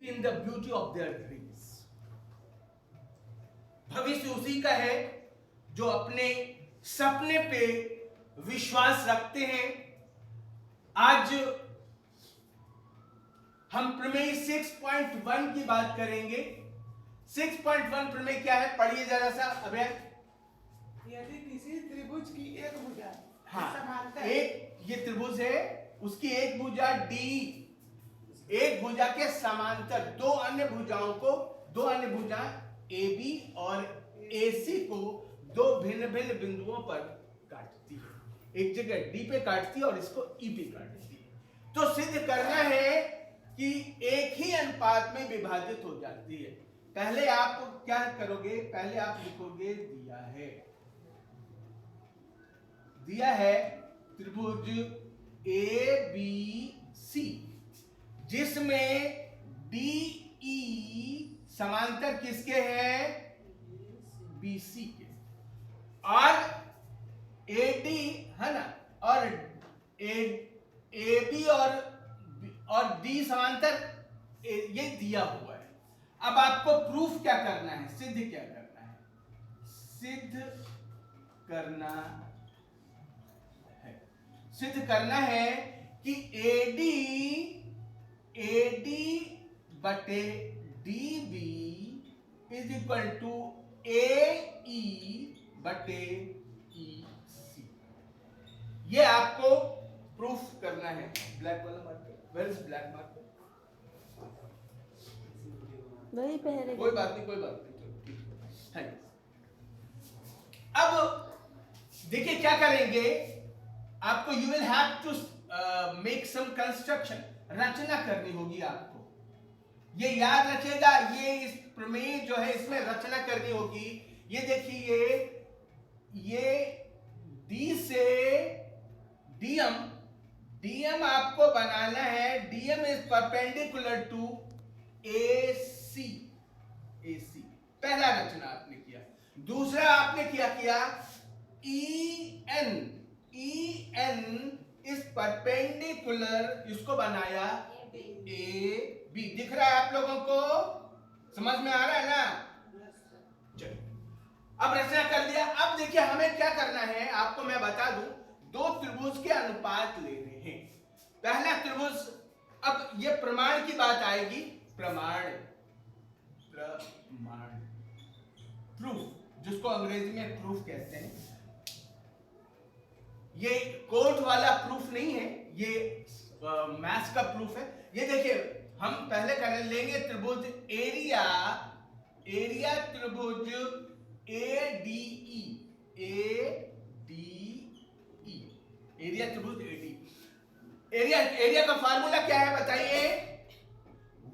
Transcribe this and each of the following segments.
in the beauty of their dreams. भविष्य उसी का है जो अपने सपने पे विश्वास रखते हैं। आज हम प्रमेय 6.1 की बात करेंगे। 6.1 प्रमेय क्या है, पढ़िए जरा सा अभय। यदि किसी त्रिभुज की एक भुजा हाँ, एक ये त्रिभुज है, उसकी एक भुजा डी एक भुजा के समांतर दो अन्य भुजा ए बी और ए सी को दो भिन्न भिन्न बिंदुओं पर काटती है। एक जगह डी पे काटती है और इसको ई पे काटती है। तो सिद्ध करना है कि एक ही अनुपात में विभाजित हो जाती है। पहले आप क्या करोगे, पहले आप लिखोगे दिया है त्रिभुज ए बी सी, जिसमें डी ई समांतर किसके हैं, बी सी के, और ए डी है ना, और ए बी और डी समांतर ये दिया हुआ है। अब आपको प्रूफ क्या करना है, सिद्ध क्या करना है, सिद्ध करना है कि AD बटे DB is equal to AE बटे EC। ये आपको प्रूफ करना है। ब्लैक वाला marker, where is black marker? वही पहले कोई बात नहीं, चलो ठीक है। अब देखिए क्या करेंगे, आपको you will have to make some construction, रचना करनी होगी आपको। ये याद रखिएगा, ये इस प्रमेय जो है इसमें रचना करनी होगी। ये देखिए, ये डी से डीएम आपको बनाना है। DM is perpendicular to AC। पहला रचना आपने किया। दूसरा आपने किया EN इस परपेंडिकुलर, इसको बनाया AB। दिख रहा है आप लोगों को, समझ में आ रहा है ना? चलो, अब रचना कर लिया। अब देखिए हमें क्या करना है, आपको मैं बता दूं, दो त्रिभुज के अनुपात लेने हैं। पहला त्रिभुज, अब ये प्रमाण की बात आएगी, प्रमाण प्रूफ, जिसको अंग्रेजी में प्रूफ कहते हैं। ये कोर्ट वाला प्रूफ नहीं है, ये मैथ्स का प्रूफ है। ये देखिए, हम पहले कर लेंगे त्रिभुज एरिया त्रिभुज ADE, एरिया त्रिभुज ADE। एरिया का फार्मूला क्या है बताइए?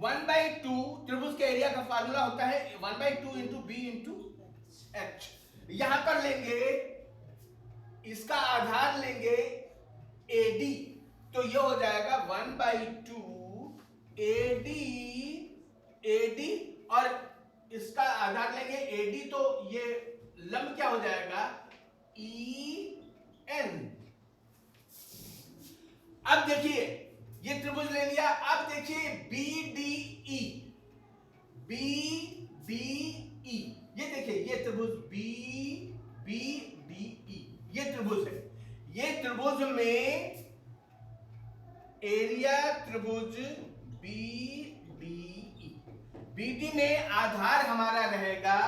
1/2, त्रिभुज के एरिया का फार्मूला होता है 1/2 इंटू बी इंटू एच। यहां पर लेंगे, इसका आधार लेंगे AD, तो ये हो जाएगा 1/2 AD, और इसका आधार लेंगे AD, तो ये लंब क्या हो जाएगा, EN। अब देखिए, ये त्रिभुज ले लिया। अब देखिए BDE, ये देखिए, ये त्रिभुज BDE, ये त्रिभुज है। ये त्रिभुज में एरिया त्रिभुज BD में आधार हमारा रहेगा,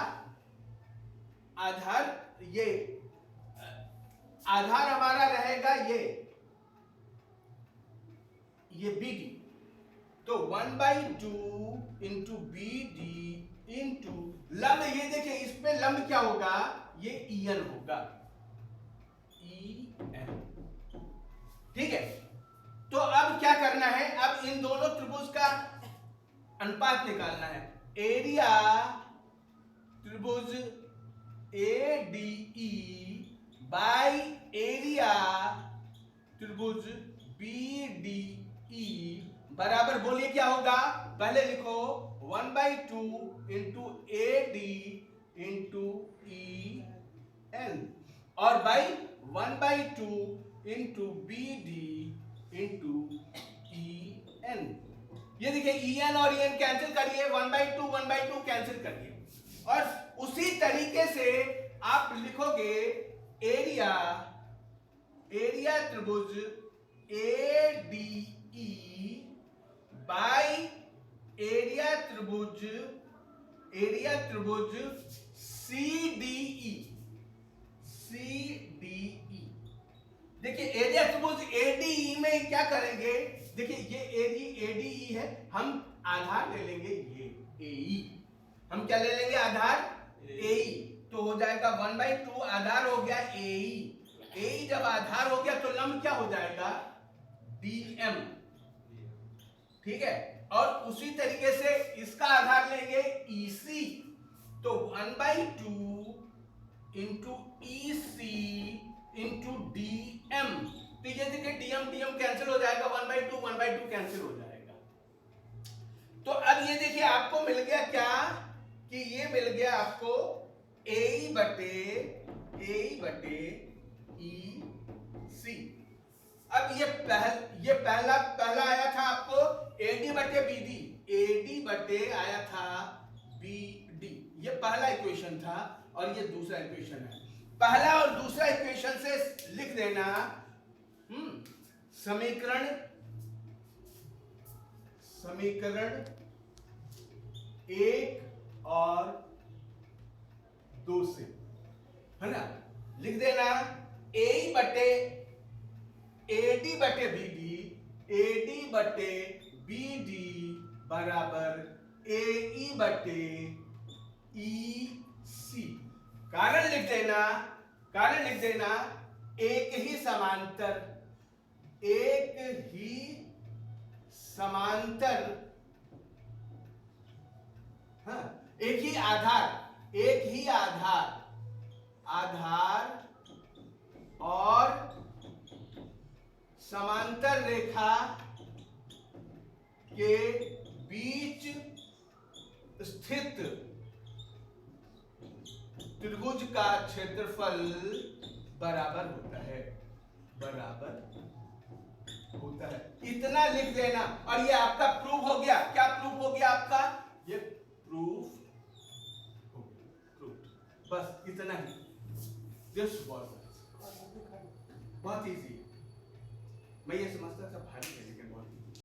आधार हमारा रहेगा ये BD। तो 1/2 इंटू BD इंटू लंब, ये देखिए इसमें लंब क्या होगा, ये EN होगा, EN। ठीक है, तो अब क्या करना है, अब इन दोनों त्रिभुज का अनुपात निकालना है। एरिया त्रिभुज ADE बाय एरिया त्रिभुज BDE बराबर, बोलिए क्या होगा, पहले लिखो 1/2 इंटू AD इंटू EN, और by 1/2 into BD into EN। ये देखिए en और en कैंसिल करिए, 1/2 कैंसिल करिए, और उसी तरीके से आप लिखोगे एरिया त्रिभुज ADE बाय एरिया त्रिभुज CDE। देखिए एरिया त्रिभुज ADE में क्या करेंगे, देखिए ये ADE है, हम आधार ले लेंगे ये AE, हम क्या ले लेंगे आधार AE, तो हो जाएगा 1/2 आधार हो गया AE जब आधार हो गया तो लंब क्या हो जाएगा DM, ठीक है। और उसी तरीके से इसका आधार लेंगे EC, तो 1/2 इंटू EC इंटू DM, तो ये देखिए DM कैंसिल हो जाएगा, 1/2 कैंसिल हो जाएगा। तो अब ये देखिए आपको मिल गया क्या, कि ये मिल गया आपको AE बटे EC। अब ये पहला आया था आपको AD बटे आया था BD, ये पहला इक्वेशन था, और ये दूसरा इक्वेशन है। पहला और दूसरा इक्वेशन से लिख देना समीकरण 1 और 2 से, है ना, लिख देना AD बटे BD बराबर AE बटे EC। कारण लिख देना एक ही समांतर, हाँ, एक ही आधार और समांतर रेखा के बीच स्थित त्रिभुज का क्षेत्रफल बराबर होता है। इतना लिख देना, और ये आपका प्रूफ हो गया। क्या प्रूफ हो गया आपका, ये प्रूफ हो गया, बस इतना ही। दिस वाज बहुत इजी। मैं ये समझता था भारी है।